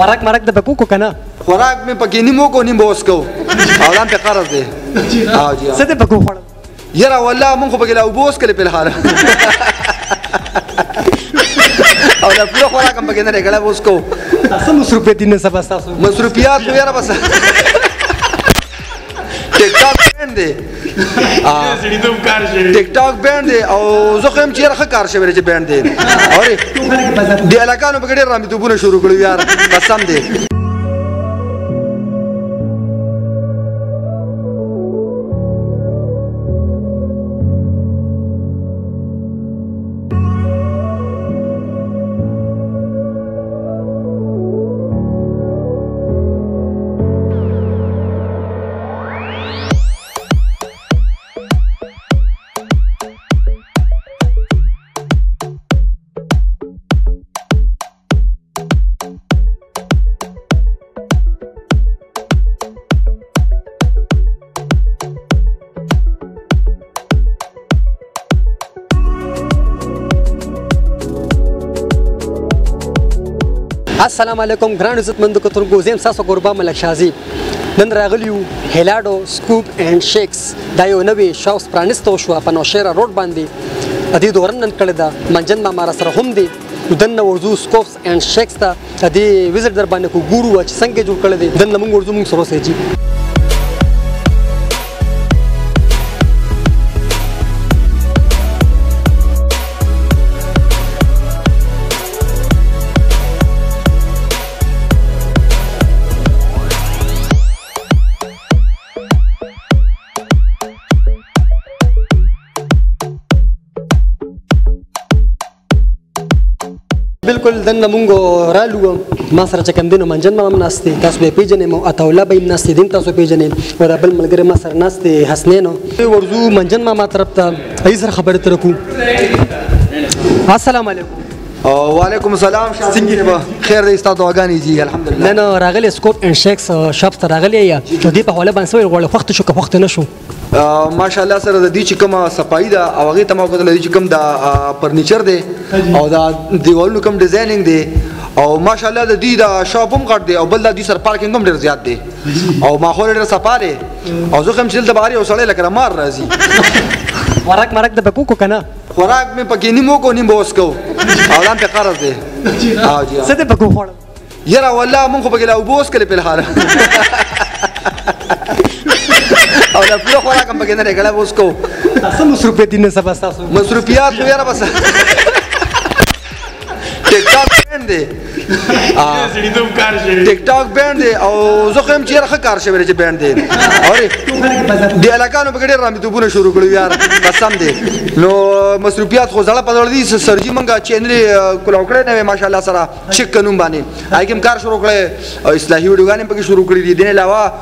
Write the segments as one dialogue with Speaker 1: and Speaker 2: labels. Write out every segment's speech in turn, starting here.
Speaker 1: خوراک مرک د بکو کو کنه
Speaker 2: خوراک مې پکې نیمو کو نیم بوس کو اولان په قرض دی ها جی
Speaker 1: څه د بکو خوړ
Speaker 2: یاره والله مونږ په کې لا بوس کله په حال او لا پلو خوراک هم پکې نه لري ګلا بوس کو
Speaker 1: تاسو مصروفیت دي نه سبا تاسو
Speaker 2: مصروفیات خو یاره بس ټیک ټاک بند دی ټیک ټاک بند دی او زه خو هم چیرې ښه کار شوی چې بند دی اورې د علاقانو پکې ډېر رامیتوبونه شروع کړي یار قسم دی
Speaker 1: السلام علیکم ګران عزتمند کتونکو زم تاسو قربان ملک شازي نن راغلیو هیلاډو سکوپ اینڈ شیکس دا یو نوی شاوس پرانستو شو په نوشیرا روډ باندې ادي دورن نن کړه دا منجن ما مار سره هم دي دنه ورزو سکوپس اینڈ شیکس ته ادي وزټ در باندې کو ګورو چې څنګه جوړ کړه دي دنه موږ ورزو موږ سره سېجی بالکل دنه مونږ رالو ما سره چې کوم دینو منجن ما ناشته تاسو به پیژنې مو اتولا به ناشته دین تاسو پیژنې او دا بل ملګری ما سره ناشته حسنینو ورزو منجن ما طرف ته ای سره خبره ترکو السلام علیکم
Speaker 2: وعلیکم السلام څنګه به خیر دی ستاسو دعاګانې جی الحمدلله
Speaker 1: نن راغلی سکوپ اینڈ شیکس شاپ ته راغلی یا چې دې په حواله باندې وړ وخت شو که وخت نشو
Speaker 2: ماشاءالله سره د دې چې کومه صفایي ده او هغه ته ما کتل چې کوم دا فرنیچر دی او دا دیوالونو کوم ډیزاینینګ دی او ماشاءالله د دې دا شاپ هم غټ دی او بل د دې سر پارکینګ هم ډیر زیات دی او ماحول ډیر صفا دی او زه کوم چې د بهاري او سړی لکه مار راځي
Speaker 1: خوراک مرک د بکو کو کنه
Speaker 2: خوراک مې پکې نیمو کو نیم بوس کو اولان په قرض دی ها جی
Speaker 1: څه د بکو خوړ
Speaker 2: یاره والله مونږ په کې لا بوس کله په حال او لا پلو خوراک هم پکې نه لري ګلا بوس کو
Speaker 1: تاسو مصروفیت دي نه سبا تاسو
Speaker 2: مصروفیات خو یاره بس ټیک ټاک بند دی ټیک ټاک بند دی او زه خو هم چیرې ښه کار شوی چې بند دی اورې د علاقانو پکې ډېر رامیتوبونه شروع کړي یار قسم دی نو مصروفیات خو زړه په زړه دي سرجي مونږه چینل کولاو کړی نه ماشاءالله سره چک قانون باندې هغې هم کار شروع کړی اصلاحي ویډیوګانې پکې شروع کړي دي دې نه علاوه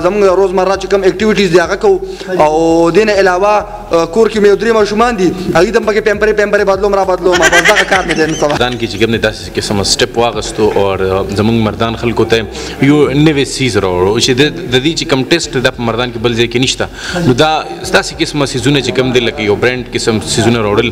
Speaker 2: زموږ روزمره چې کوم اکټیویټیز دي هغه کوو او دې نه علاوه کور کې مې یو درې ماشومان دي هغوی ته هم پکې پیمپرې بدلوم را بدلوم بس دغه کار مې دی نن سبا
Speaker 3: مردان کې چې کوم داسې قسم سټپ واغستو او زموږ مردان خلکو ته یو نوې سیز راوړو چې د دې چې کوم ټیسټ د مردان کې بل ځای کې نشته نو دا داسې قسمه سیزونه چې کوم دی لکه یو برانډ قسم سیزونه راوړل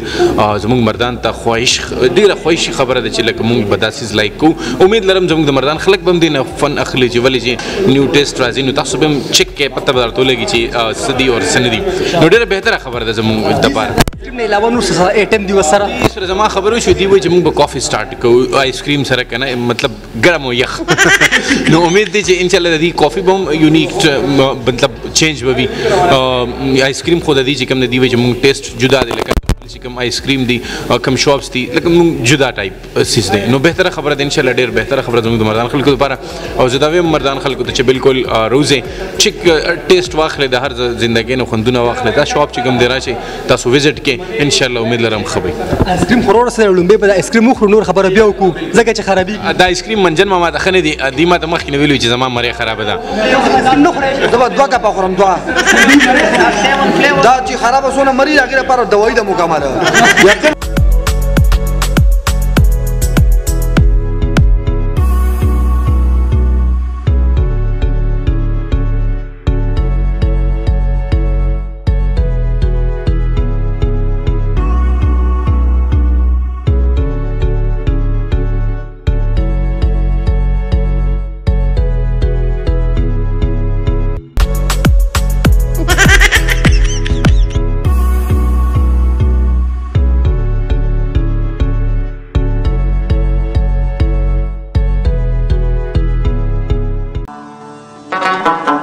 Speaker 3: زموږ مردان ته ډېره خواهشي خبره ده چې لکه موږ به دا سیز لایک کوو امید لرم زموږ د مردان خلک به هم دې نه فن اخلي چې ولې چې نیو ټیسټ راځي نو تاسو به هم چک کې پته به درته ولګي چې څه دي او څه نه دي نو ډېره بهتره خبره ده زموږ دپاره
Speaker 1: نه علاوه نور څه ایټم دی وسره
Speaker 3: سره زما خبرو شو دی وای چې موږ به کافي سٹارټ کوو آیس کریم سره کنه مطلب ګرم او یخ نو امید دی چې ان شاء الله د دې کافي به هم یونیک مطلب چینج به وي آیس کریم خو د دې چې کوم د دې وای چې موږ ټیسټ جدا دی لکه چې کوم آیس کریم دی کوم شاپس دی لکه موږ جدا ټایپ سیس دی نو بهتره خبره ده ان شاء الله ډیر بهتره خبره زموږ د مردان خلکو لپاره او زه دا وایم مردان خلکو ته چې بالکل روزه چک ټیسټ واخلې د هر ژوندۍ نو خوندونه واخلې دا شاپ چې کوم دی راشي تاسو وزټ کې ان شاء الله امید لرم خبري
Speaker 1: آیس کریم خورور سره لومبه په آیس کریم خور نور خبره بیا وکړو ځکه چې خرابي
Speaker 3: دا آیس کریم منجن ما ته خنه دی دی ما ته مخکې ویلو چې زما مری خراب ده
Speaker 2: زما دوه کا په خورم دوه دا چې خراب سونه مری هغه لپاره دوايي د مکمل Ya
Speaker 4: Thank you.